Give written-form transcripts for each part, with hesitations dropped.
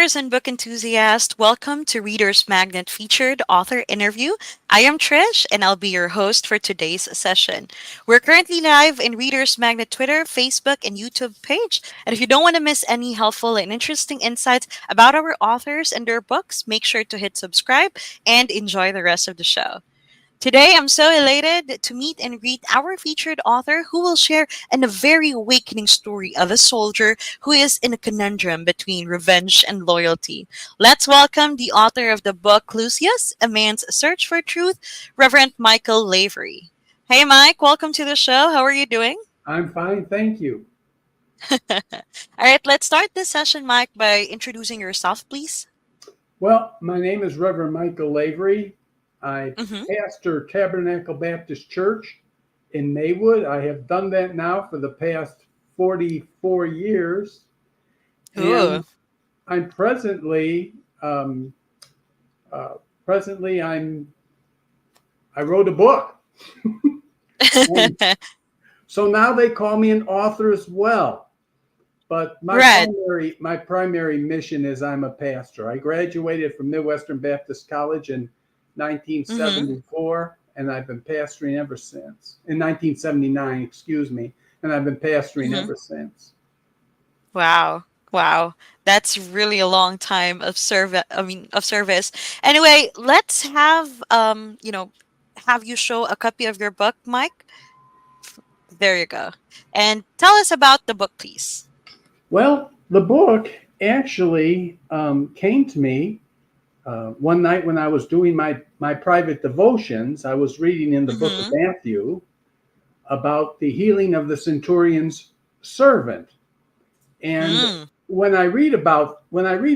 readers and book enthusiasts, welcome to Reader's Magnet featured author interview. I am Trish, and I'll be your host for today's session. We're currently live in Reader's Magnet Twitter, Facebook, and YouTube page. And if you don't want to miss any helpful and interesting insights about our authors and their books, make sure to hit subscribe and enjoy the rest of the show. Today, I'm so elated to meet and greet our featured author who will share a very awakening story of a soldier who is in a conundrum between revenge and loyalty. Let's welcome the author of the book Lucius, A Man's Search for Truth, Reverend Michael Lavery. Hey, Mike, welcome to the show. How are you doing? I'm fine, thank you. All right, let's start this session, Mike, by introducing yourself, please. Well, my name is Reverend Michael Lavery. I Mm-hmm. pastor Tabernacle Baptist Church in Maywood. I have done that now for the past 44 years. Ooh. And I'm um, uh, presently I wrote a book. And so now they call me an author as well. But my Right. primary mission is I'm a pastor. I graduated from Midwestern Baptist College in Mm-hmm. 1974, and I've been pastoring ever since. In 1979, excuse me, and I've been pastoring Mm-hmm. ever since. Wow. Wow. That's really a long time of service. Anyway, let's have you show a copy of your book, Mike. There you go. And tell us about the book, please. Well, the book actually came to me one night when I was doing my private devotions. I was reading in the book of Mhm. Matthew about the healing of the centurion's servant. And Mm. when I read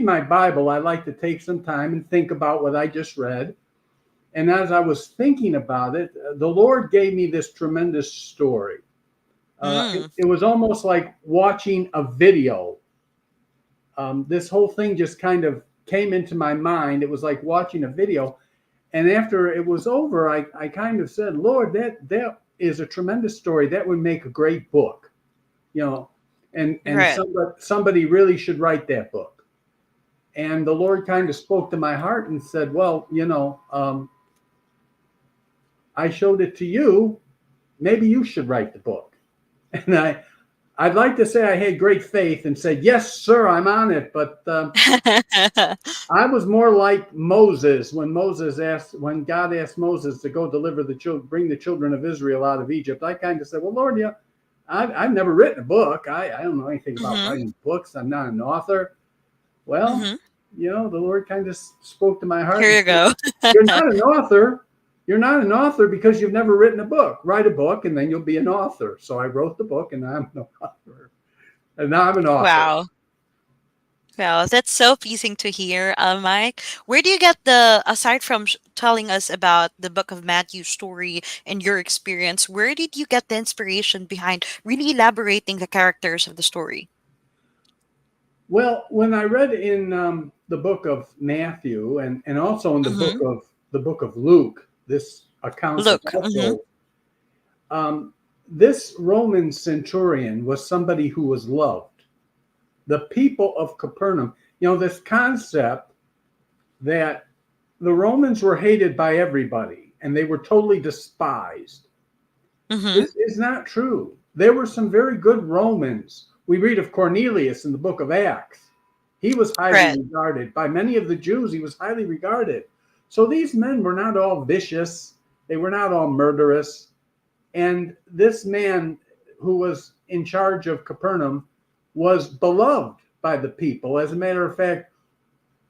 my Bible, I like to take some time and think about what I just read. And as I was thinking about it, the Lord gave me this tremendous story. Mm. It was almost like watching a video. This whole thing just kind of came into my mind. It was like watching a video. And after it was over, I kind of said, Lord, that is a tremendous story. That would make a great book, you know, and Right. somebody really should write that book. And the Lord kind of spoke to my heart and said, well, I showed it to you. Maybe you should write the book. And I'd like to say I had great faith and said, yes, sir, I'm on it. But I was more like Moses when God asked Moses to go bring the children of Israel out of Egypt. I kind of said, well, Lord, yeah, I've never written a book. I don't know anything about Mhm. writing books. I'm not an author. Well, Mhm. the Lord kind of spoke to my heart Here and you said, go. you're not an author. You're not an author because you've never written a book. Write a book and then you'll be an author. So I wrote the book and I'm an author. And now I'm an author. Wow. Well, that's so pleasing to hear, Mike. Where do you get aside from telling us about the book of Matthew story and your experience, where did you get the inspiration behind really elaborating the characters of the story? Well, when I read in the book of Matthew and also in Mm-hmm. the book of Luke, this account is Look. Mm-hmm. also um, this Roman centurion was somebody who was loved. The people of Capernaum, this concept that the Romans were hated by everybody and they were totally despised Mm-hmm. is not true. There were some very good Romans. We read of Cornelius in the book of Acts. He was highly Right. regarded by many of the Jews. He was highly regarded. So these men were not all vicious. They were not all murderous. And this man who was in charge of Capernaum was beloved by the people. As a matter of fact,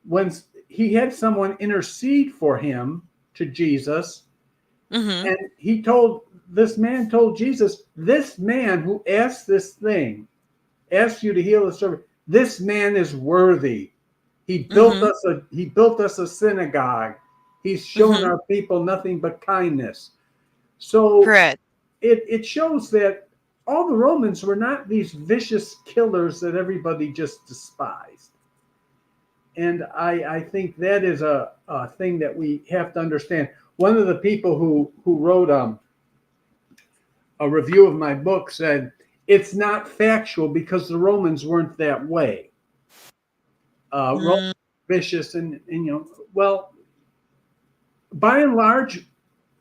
when he had someone intercede for him to Jesus, Mm-hmm. and this man told Jesus, this man who asked this thing, asked you to heal the servant, this man is worthy. Mm-hmm. He built us a synagogue. He's shown Mm-hmm. our people nothing but kindness. So Right. it shows that all the Romans were not these vicious killers that everybody just despised. And I think that is a thing that we have to understand. One of the people who wrote a review of my book said it's not factual because the Romans weren't that way. Rome Mm, vicious, and well, by and large,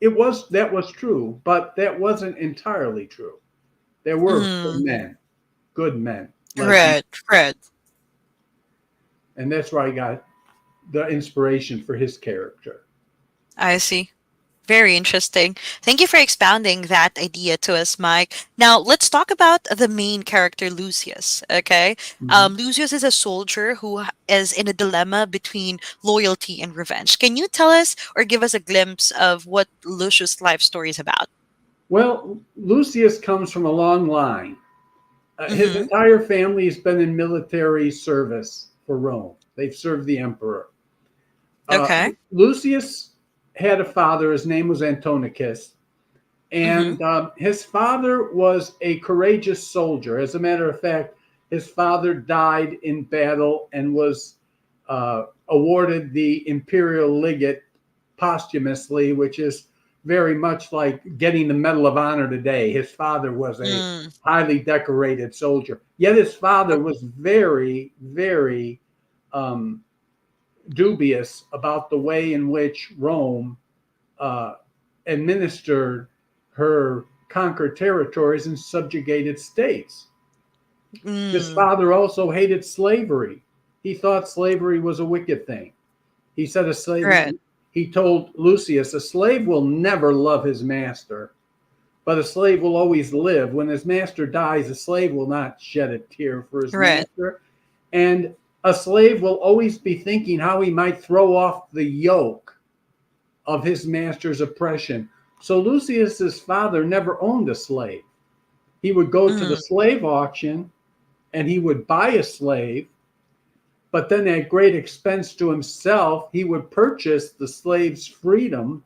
that was true, but that wasn't entirely true. There were mm, good men like, right, right. and that's where I got the inspiration for his character. I see. Very interesting. Thank you for expounding that idea to us, Mike. Now, let's talk about the main character, Lucius. Okay. Hmm. Lucius is a soldier who is in a dilemma between loyalty and revenge. Can you tell us or give us a glimpse of what Lucius' life story is about? Well, Lucius comes from a long line. His Mm-hmm. entire family has been in military service for Rome. They've served the emperor. Uh, Okay. Lucius had a father. His name was Antonicus, Mm-hmm. and his father was a courageous soldier. As a matter of fact, his father died in battle and was awarded the imperial legate posthumously, which is very much like getting the Medal of Honor today. His father was a Mm, highly decorated soldier, yet his father okay. was very, very um, dubious about the way in which Rome uh, administered her conquered territories and subjugated states. His Mm, father also hated slavery. He thought slavery was a wicked thing. He said a slave, right. he told Lucius, a slave will never love his master, but a slave will always live. When his master dies, a slave will not shed a tear for his Right. master. And a slave will always be thinking how he might throw off the yoke of his master's oppression. So Lucius's father never owned a slave. He would go to the Mm, slave auction and he would buy a slave, but then at great expense to himself, he would purchase the slave's freedom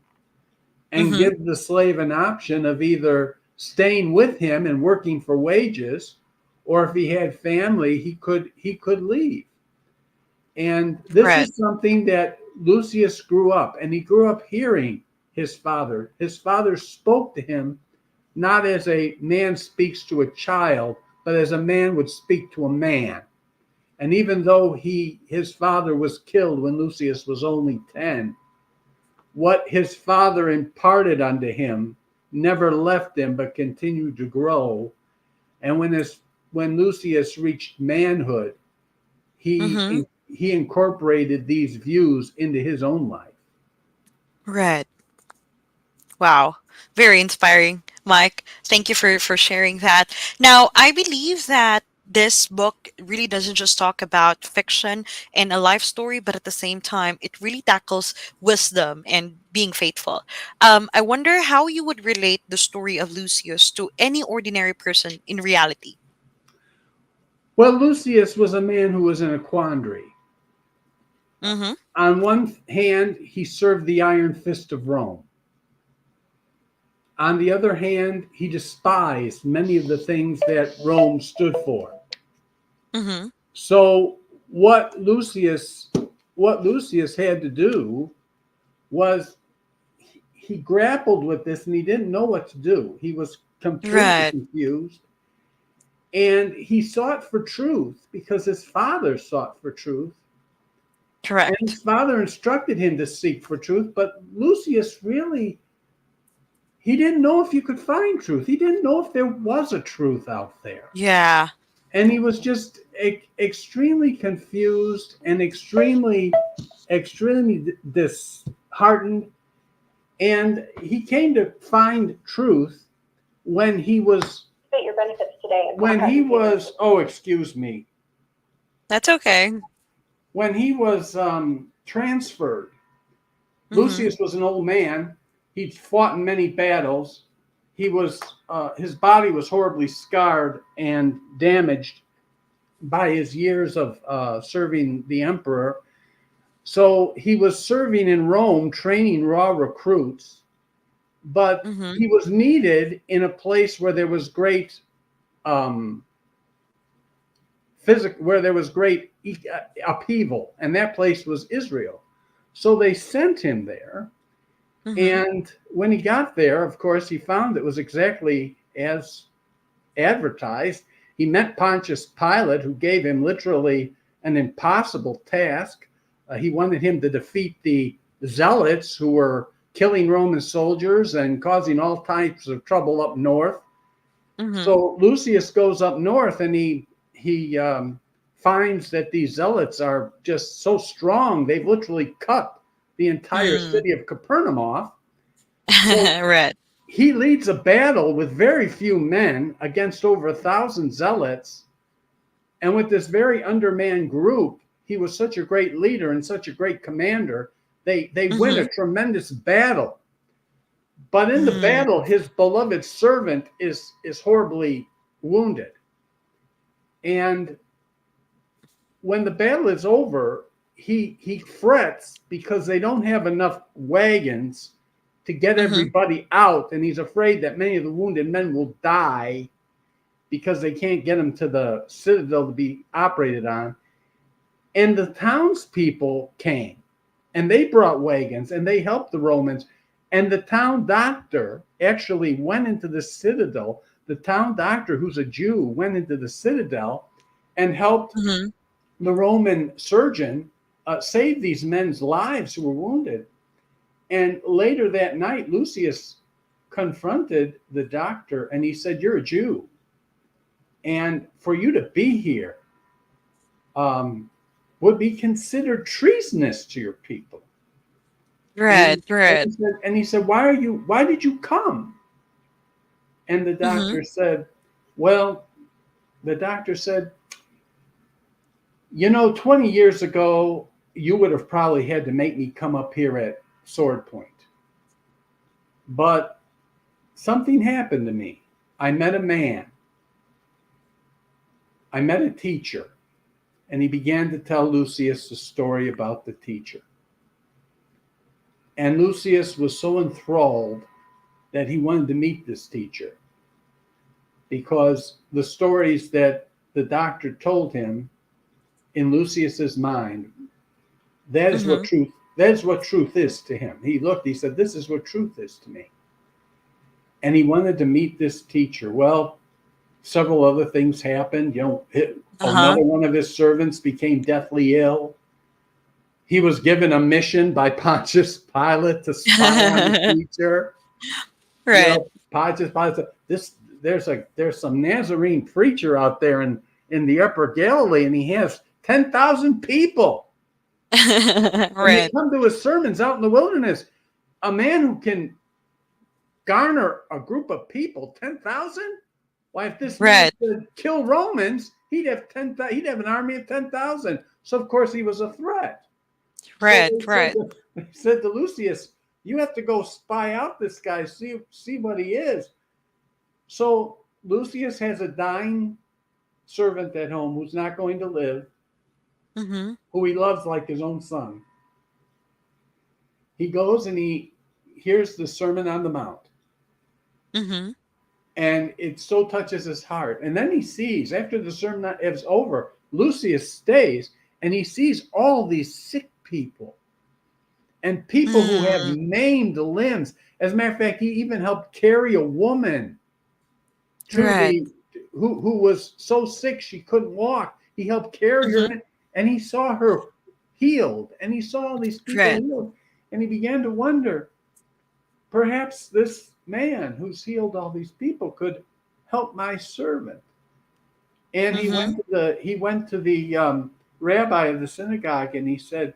and mm-hmm. give the slave an option of either staying with him and working for wages, or if he had family, he could leave. And this Right. is something that Lucius grew up, and he grew up hearing his father. His father spoke to him not as a man speaks to a child, but as a man would speak to a man. And even though his father was killed when Lucius was only 10, what his father imparted unto him never left him but continued to grow. And when Lucius reached manhood, Mm-hmm. he incorporated these views into his own life. Right. Wow. Very inspiring, Mike. Thank you for sharing that. Now, I believe that this book really doesn't just talk about fiction and a life story, but at the same time, it really tackles wisdom and being faithful. I wonder how you would relate the story of Lucius to any ordinary person in reality. Well, Lucius was a man who was in a quandary. Mm-hmm. On one hand, he served the iron fist of Rome. On the other hand, he despised many of the things that Rome stood for. Mm-hmm. So what Lucius had to do was he grappled with this and he didn't know what to do. He was completely Right. confused and he sought for truth because his father sought for truth and Correct. his father instructed him to seek for truth, but Lucius really he didn't know if you could find truth. He didn't know if there was a truth out there. Yeah. And he was just extremely confused and extremely disheartened. And he came to find truth when he was State your benefits today and when contact he details. was oh excuse me That's okay. when he was transferred. Mm-hmm. Lucius was an old man. He'd fought in many battles. His body was horribly scarred and damaged by his years of serving the emperor. So he was serving in Rome, training raw recruits, but Mm-hmm. he was needed in a place where there was great um, where there was great upheaval, and that place was Israel. So they sent him there, Mm-hmm. and when he got there, of course, he found it was exactly as advertised. He met Pontius Pilate, who gave him literally an impossible task. He wanted him to defeat the zealots who were killing Roman soldiers and causing all types of trouble up north. Mhm. So Lucius goes up north and he finds that these zealots are just so strong they've literally cut the entire Mm. city of Capernaum off. So Right. he leads a battle with very few men against over 1,000 zealots. And with this very undermanned group, he was such a great leader and such a great commander. They win a Mhm. tremendous battle. But in the Mm. battle, his beloved servant is horribly wounded. And when the battle is over, he frets because they don't have enough wagons to get Mhm. everybody out, and he's afraid that many of the wounded men will die because they can't get them to the citadel to be operated on. And the townspeople came and they brought wagons and they helped the Romans. And the town doctor actually went into the citadel. The town doctor, who's a Jew, went into the citadel and helped Mhm. the Roman surgeon save these men's lives who were wounded. And later that night, Lucius confronted the doctor and he said, "You're a Jew. And for you to be here um, would be considered treasonous to your people." Right. And, Right. and he said, why did you come? And the Mhm. doctor said, well, the doctor said, 20 years ago, you would have probably had to make me come up here at sword point. But something happened to me. I met a man, I met a teacher, and he began to tell Lucius the story about the teacher. And Lucius was so enthralled that he wanted to meet this teacher because the stories that the doctor told him in Lucius's mind, that is what Mhm. truth that is what truth is to him. He looked, he said, "This is what truth is to me." And he wanted to meet this teacher. Well, several other things happened. Uh-huh. Another one of his servants became deathly ill. He was given a mission by Pontius Pilate to spy on the teacher. Right. Pontius Pilate said, there's some Nazarene preacher out there in the upper Galilee, and he has 10,000 people. And they Right. come to his sermons out in the wilderness. A man who can garner a group of people, 10,000? Why, if this man Right. could kill Romans, he'd have an army of 10,000. So, of course, he was a threat. So Right. Right. they said to Lucius, you have to go spy out this guy, see what he is. So Lucius has a dying servant at home who's not going to live, Mhm. who he loves like his own son. He goes and he hears the Sermon on the Mount, Mhm. and it so touches his heart. And then he sees, after the sermon is over, Lucius stays and he sees all these sick people and people who have Mm. maimed limbs. As a matter of fact, he even helped carry a woman to Right. the who was so sick she couldn't walk. He helped carry her, Mhm. and he saw her healed, and he saw all these people Right. healed, and he began to wonder, perhaps this man who's healed all these people could help my servant. And Mhm. he went to the rabbi of the synagogue, and he said,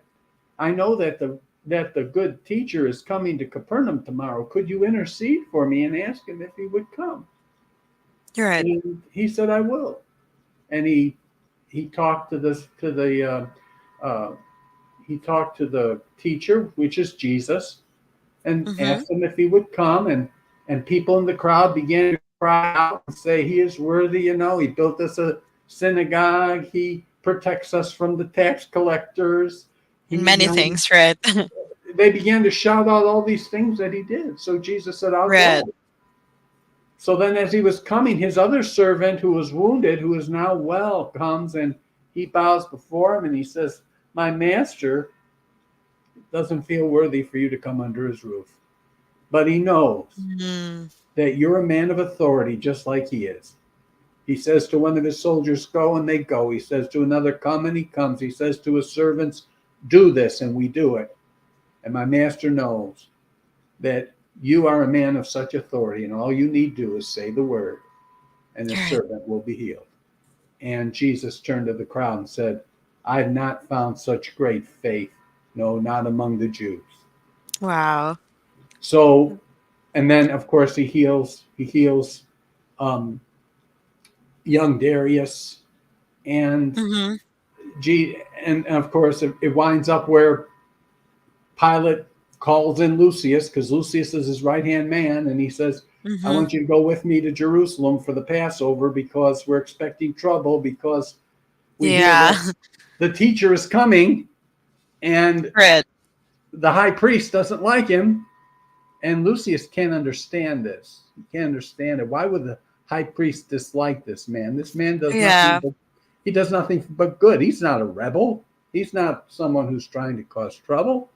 "I know that the good teacher is coming to Capernaum tomorrow. Could you intercede for me and ask him if he would come?" Right. And he said, "I will." And he talked to this to the uh, he talked to the teacher, which is Jesus, and Mhm. asked him if he would come. And people in the crowd began to cry out and say, "He is worthy. He built us a synagogue. He protects us from the tax collectors. He, Many things, right? they began to shout out all these things that he did. So Jesus said, "I'll Right. go." So then, as he was coming, his other servant who was wounded, who is now well, comes and he bows before him and he says, "My master doesn't feel worthy for you to come under his roof, but he knows Mm. that you're a man of authority just like he is. He says to one of his soldiers, go, and they go. He says to another, come, and he comes. He says to his servants, do this, and we do it. And my master knows that you are a man of such authority, and all you need to do is say the word, and his Right. servant will be healed. And Jesus turned to the crowd and said, I've not found such great faith, no, not among the Jews. Wow. So, and then of course he heals um, young Darius, and Mm-hmm. G, and of course it winds up where Pilate calls in Lucius, because Lucius is his right hand man, and he says, I Mm-hmm. want you to go with me to Jerusalem for the Passover because we're expecting trouble, because we hear Yeah. that the teacher is coming, and Right. the high priest doesn't like him. And Lucius can't understand this. He can't understand it. Why would the high priest dislike this man? This man does nothing Yeah. but he does nothing but good. He's not a rebel. He's not someone who's trying to cause trouble.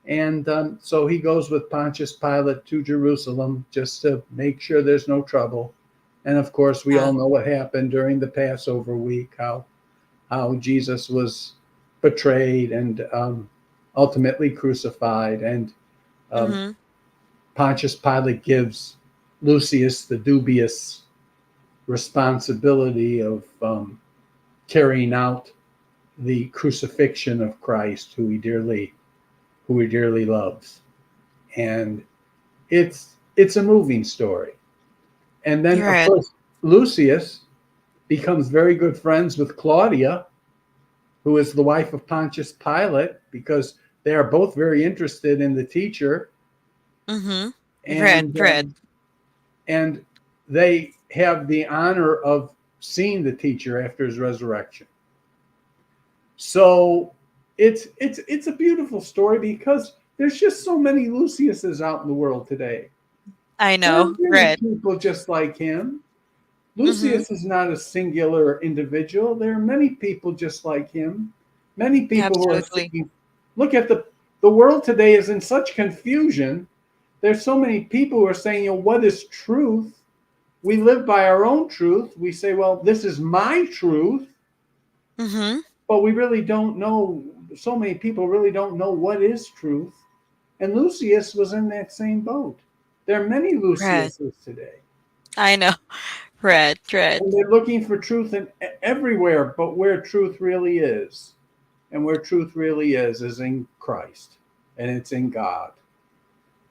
And so he goes with Pontius Pilate to Jerusalem just to make sure there's no trouble. And of course, we Yeah. all know what happened during the Passover week, how Jesus was betrayed and ultimately crucified. And um, Mm-hmm. Pontius Pilate gives Lucius the dubious responsibility of carrying out the crucifixion of Christ, who he dearly loves. And it's a moving story. And then, You're of right. course, Lucius becomes very good friends with Claudia, who is the wife of Pontius Pilate, because they are both very interested in the teacher, Mm-hmm. Right. and Right. and they have the honor of seeing the teacher after his resurrection. So it's a beautiful story because there's just so many Luciuses out in the world today. I There are know. many Right. people just like him. Mm-hmm. Lucius is not a singular individual. There are many people just like him. Many people who are Absolutely. seeking. Look at the world today is in such confusion. There's so many people who are saying, what is truth? We live by our own truth. We say, well, this is my truth, Mm-hmm. but we really don't know. So many people really don't know what is truth. And Lucius was in that same boat. There are many Right. Luciuses today. I know. Right. Right. And they're looking for truth in everywhere, but where truth really is, and where truth really is in Christ, and it's in God.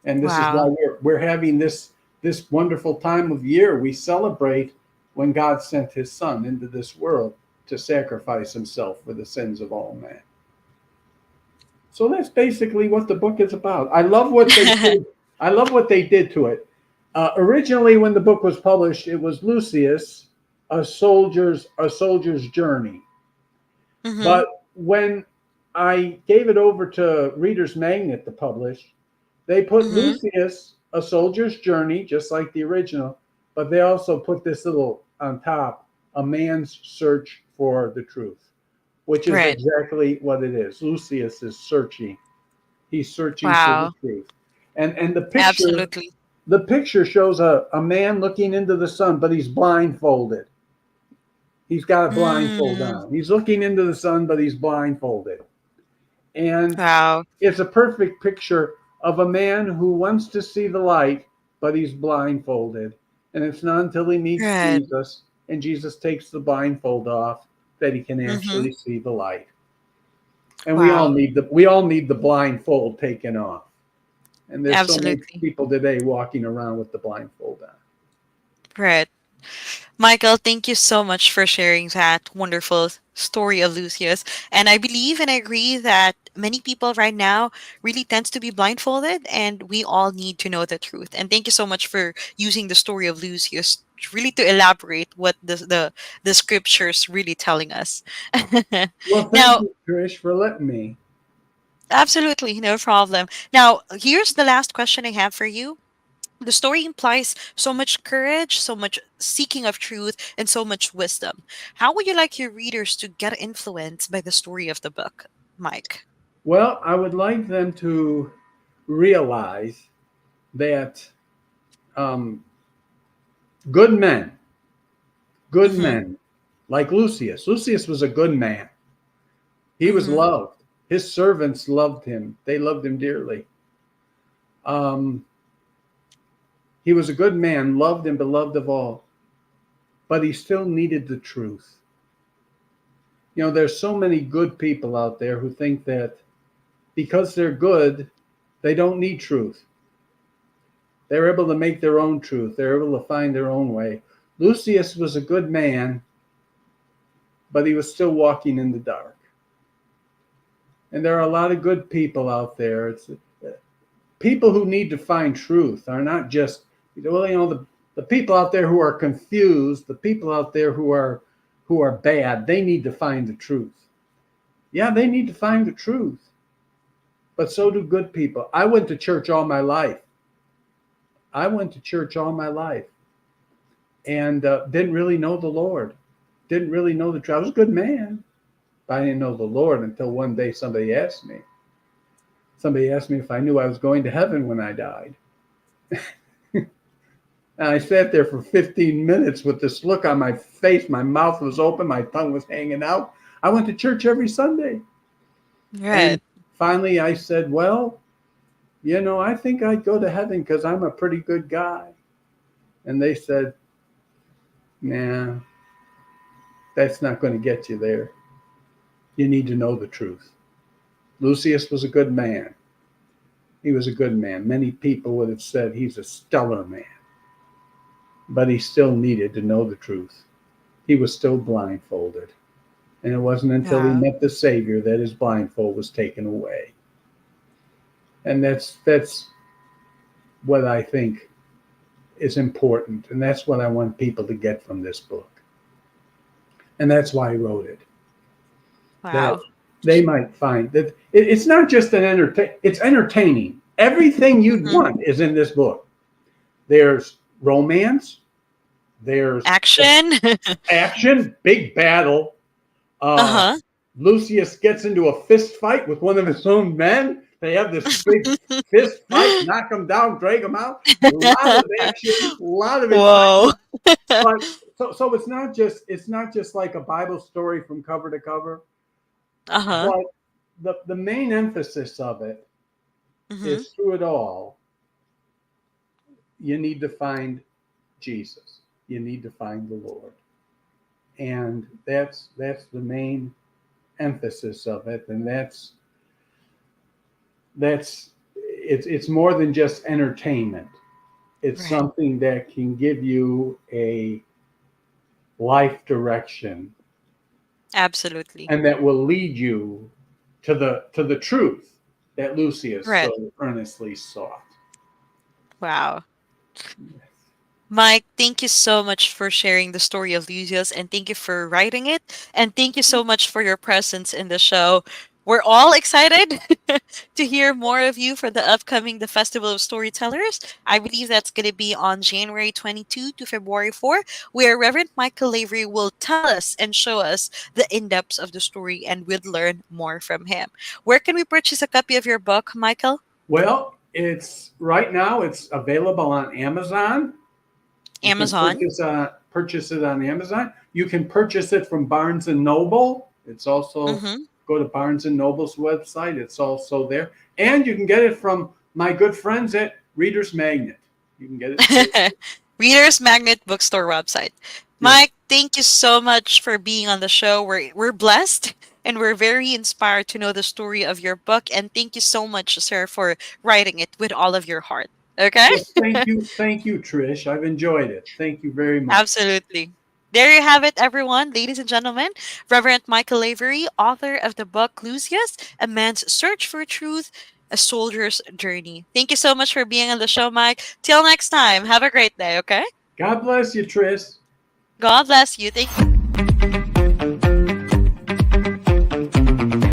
And this is why Wow. we're having this wonderful time of year. We celebrate when God sent His Son into this world to sacrifice Himself for the sins of all men. So that's basically what the book is about. I love what they did. I love what they did to it. Originally, when the book was published, it was Lucius, a soldier's journey. Mm-hmm. But when I gave it over to Reader's Magnet to publish, they put Mm-hmm. Lucius, a soldier's journey, just like the original, but they also put this little on top, a man's search for the truth, which is Right. exactly what it is. Lucius is searching. He's searching for the Wow. truth. And Absolutely. the picture shows a man looking into the sun, but he's blindfolded. He's got a blindfold Mm. on. He's looking into the sun, but he's blindfolded. And Wow. it's a perfect picture of a man who wants to see the light, but he's blindfolded. And it's not until he meets Right. Jesus and Jesus takes the blindfold off that he can Mm-hmm. actually see the light. And we all Wow. need the blindfold taken off. And there's so many Absolutely. people today walking around with the blindfold on. Right. Michael, thank you so much for sharing that wonderful story of Lucius. And I believe and I agree that many people right now really tends to be blindfolded and we all need to know the truth. And thank you so much for using the story of Lucius really to elaborate what the scriptures really telling us. Well, thank Now, you, Trish, for letting me. absolutely, no problem. Now, here's the last question I have for you. The story implies so much courage, so much seeking of truth, and so much wisdom. How would you like your readers to get influenced by the story of the book, Mike? Well, I would like them to realize that um, good men Good Mm-hmm. men, like Lucius. Lucius was a good man. He was Mm-hmm. loved. His servants loved him. They loved him dearly. Um, he was a good man, loved and beloved of all, but he still needed the truth. You know, there's so many good people out there who think that because they're good, they don't need truth. They're able to make their own truth. They're able to find their own way. Lucius was a good man, but he was still walking in the dark. And there are a lot of good people out there. It's people who need to find truth are not just, well, you know, the people out there who are confused, the people out there who are bad. They need to find the truth. Yeah, they need to find the truth, but so do good people. I went to church all my life. I went to church all my life and didn't really know the Lord. Didn't really know the truth. I was a good man, but I didn't know the Lord until one day somebody asked me. Somebody asked me if I knew I was going to heaven when I died. And I sat there for 15 minutes with this look on my face. My mouth was open, my tongue was hanging out. I went to church every Sunday. And Right. finally I said, well, you know, I think I'd go to heaven because I'm a pretty good guy. And they said, nah, that's not going to get you there. You need to know the truth. Lucius was a good man. He was a good man. Many people would have said he's a stellar man, but he still needed to know the truth. He was still blindfolded. And it wasn't until he Yeah. met the Savior that his blindfold was taken away. And that's what I think is important. And that's what I want people to get from this book. And that's why I wrote it. That Wow. they might find that it's not just it's entertaining. Everything you'd Mm-hmm. want is in this book. There's romance, there's Action. action, big battle. Uh, Uh-huh. Lucius gets into a fist fight with one of his own men. They have this big fist fight, knock him down, drag him out. A lot of action, a lot of Whoa. excitement. But so it's not just like a Bible story from cover to cover. Uh-huh. But the main emphasis of it Mm-hmm. is through it all, you need to find Jesus. You need to find the Lord. And that's the main emphasis of it. And that's it's more than just entertainment. It's Right. something that can give you a life direction Absolutely. and that will lead you to the truth that Lucius Right. so earnestly sought. Wow. Mike, thank you so much for sharing the story of Lucius and thank you for writing it. And thank you so much for your presence in the show. We're all excited to hear more of you for the upcoming The Festival of Storytellers. I believe that's going to be on January 22 to February 4, where Reverend Michael Lavery will tell us and show us the in depths of the story and we'll learn more from him. Where can we purchase a copy of your book, Michael? Well, it's right now. It's available on Amazon. You can Amazon. purchase it on Amazon. You can purchase it from Barnes and Noble. It's also Mm-hmm. go to Barnes and Noble's website. It's also there, and you can get it from my good friends at Reader's Magnet. You can get it there. Reader's Magnet Bookstore website. Yes. Mike, thank you so much for being on the show. We're blessed and we're very inspired to know the story of your book. And thank you so much, sir, for writing it with all of your heart. Okay? Well, thank you, Trish. I've enjoyed it. Thank you very much. Absolutely. There you have it, everyone, ladies and gentlemen. Reverend Michael Lavery, author of the book Lucius, A Man's Search for Truth, A Soldier's Journey. Thank you so much for being on the show, Mike. Till next time, have a great day, okay? God bless you, Trish. God bless you. Thank you.